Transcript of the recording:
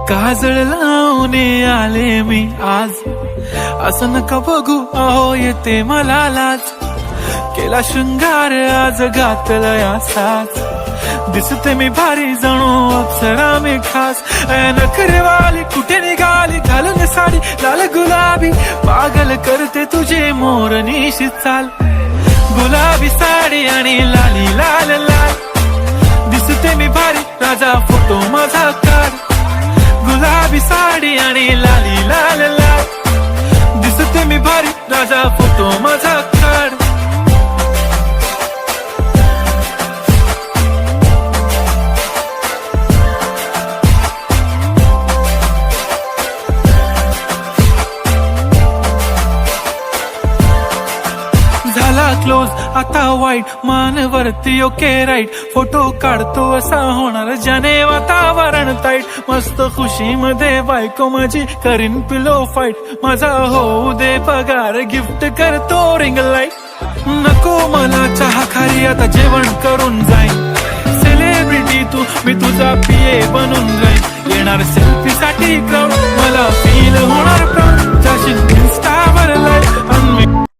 काजळ लावून आले मी आज, असं नका बघू अहो येते मला लाज. केला शृंगार आज घातला असाच, दिसते मी भारी जणू अप्सरा मी खास. नखरेवाली कुठे निघाली घालून साडी लाल गुलाबी, पागल करते तुझे मोरनीशी चाल. गुलाबी साडी आणि लाली लाल लाल, दिसते मी भारी राजा फोटो माझा काढ. गुलाबी साडी आणि लाली लाल लाल, दिसते मी भारी राजा फोटो माझा काढ. झाला क्लोज आता वाईट, मानवरती ओके राईट. फोटो काढतो असा होणार ज्याने वातावरण ताईट. मस्त खुशी मध्ये बायको माझी करीन पिलो फाईट. माझा होऊ दे पगार गिफ्ट करतो रिंग लाईट. नको मला चहा खारी आता जेवण करून जाईन. सेलिब्रिटी तू मी तुझा पिये बनून जाईन. येणार सेल्फी साठी क्राऊड मला फील होणार प्राऊड. जाशील इन्स्टा